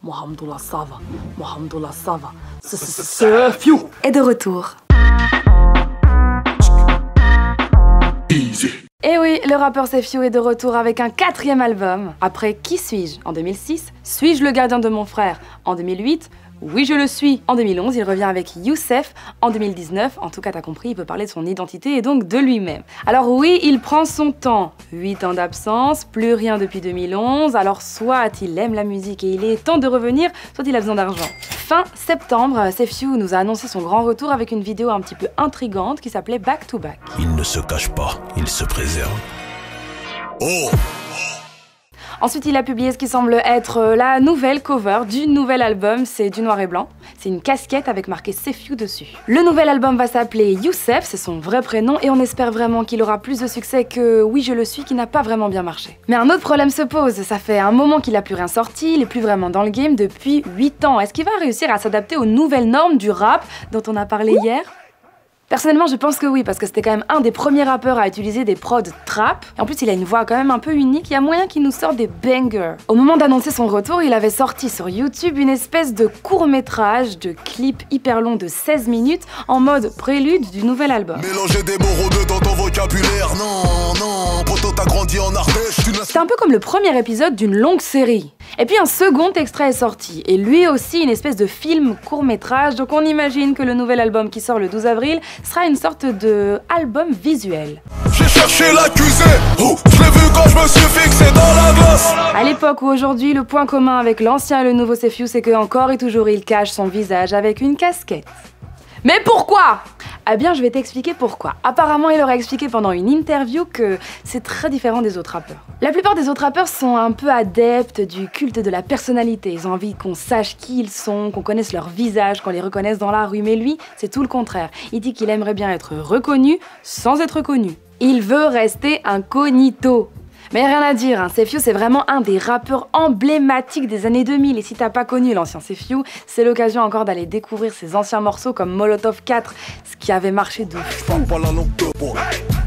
Moi, Hamdoullah, ça va. Moi, Hamdoullah, ça va. C'est Fiu est de retour. Et oui, le rappeur Sefiu est de retour avec un 4e album. Après Qui suis-je en 2006, Suis-je le gardien de mon frère en 2008, Oui je le suis en 2011, il revient avec Youssef en 2019. En tout cas t'as compris, il peut parler de son identité et donc de lui-même. Alors oui, il prend son temps. 8 ans d'absence, plus rien depuis 2011, alors soit il aime la musique et il est temps de revenir, soit il a besoin d'argent. Fin septembre, Sefiu nous a annoncé son grand retour avec une vidéo un petit peu intrigante qui s'appelait Back to Back. Il ne se cache pas, il se préserve. Oh! Ensuite, il a publié ce qui semble être la nouvelle cover du nouvel album, c'est du noir et blanc. C'est une casquette avec marqué Sefiu dessus. Le nouvel album va s'appeler Youssef, c'est son vrai prénom, et on espère vraiment qu'il aura plus de succès que Oui je le suis, qui n'a pas vraiment bien marché. Mais un autre problème se pose, ça fait un moment qu'il a plus rien sorti, il est plus vraiment dans le game depuis 8 ans. Est-ce qu'il va réussir à s'adapter aux nouvelles normes du rap dont on a parlé hier ? Personnellement, je pense que oui, parce que c'était quand même un des premiers rappeurs à utiliser des prods trap. Et en plus, il a une voix quand même un peu unique, il y a moyen qu'il nous sorte des bangers. Au moment d'annoncer son retour, il avait sorti sur YouTube une espèce de court-métrage, de clip hyper long de 16 minutes, en mode prélude du nouvel album. Mélanger des mots rôdeux dans ton vocabulaire, non, poto t'as grandi en Ardèche. C'est un peu comme le premier épisode d'une longue série. Et puis un second extrait est sorti, et lui aussi une espèce de film court-métrage, donc on imagine que le nouvel album qui sort le 12 avril sera une sorte de album visuel. J'ai cherché l'accusé, oh, je l'ai vu quand je me suis fixé dans la glace. À l'époque ou aujourd'hui, le point commun avec l'ancien et le nouveau Sefiu, c'est que encore et toujours il cache son visage avec une casquette. Mais pourquoi ? Eh bien, je vais t'expliquer pourquoi. Apparemment, il aurait expliqué pendant une interview que c'est très différent des autres rappeurs. La plupart des autres rappeurs sont un peu adeptes du culte de la personnalité. Ils ont envie qu'on sache qui ils sont, qu'on connaisse leur visage, qu'on les reconnaisse dans la rue. Mais lui, c'est tout le contraire. Il dit qu'il aimerait bien être reconnu sans être connu. Il veut rester incognito. Mais rien à dire, hein. Sefiu c'est vraiment un des rappeurs emblématiques des années 2000 et si t'as pas connu l'ancien Sefiu, c'est l'occasion encore d'aller découvrir ses anciens morceaux comme Molotov 4, ce qui avait marché de fou.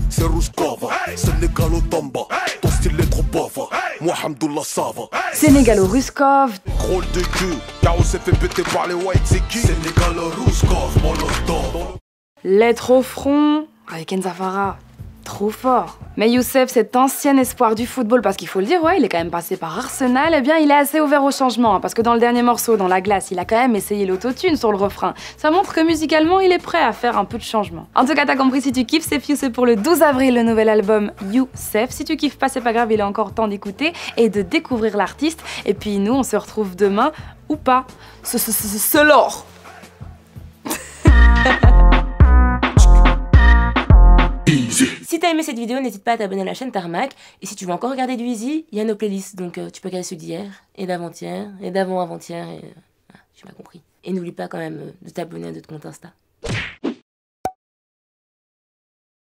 C'est Rouskova, Sénégalo-Tamba, ton style est trop pauvre, moi Hamdoullah ça va. Sénégalo-Ruskov, Drôle de cul, car on s'est fait péter par les whites, c'est qui? Sénégalo-Ruskov, Molotov. Lettre au front, avec Enza Farah. Trop fort. Mais Youssef, cet ancien espoir du football, parce qu'il faut le dire, ouais, il est quand même passé par Arsenal, eh bien il est assez ouvert au changement, hein, parce que dans le dernier morceau, dans La Glace, il a quand même essayé l'autotune sur le refrain. Ça montre que musicalement, il est prêt à faire un peu de changement. En tout cas, t'as compris, si tu kiffes Sefiu, c'est pour le 12 avril, le nouvel album Youssef. Si tu kiffes pas, c'est pas grave, il est encore temps d'écouter et de découvrir l'artiste. Et puis nous, on se retrouve demain, ou pas. C'est l'or. Si t'as aimé cette vidéo, n'hésite pas à t'abonner à la chaîne Tarmac. Et si tu veux encore regarder du Easy, il y a nos playlists. Donc tu peux regarder ceux d'hier, et d'avant-hier, et d'avant-avant-hier, et... Ah, tu m'as compris. Et n'oublie pas quand même de t'abonner à notre compte Insta.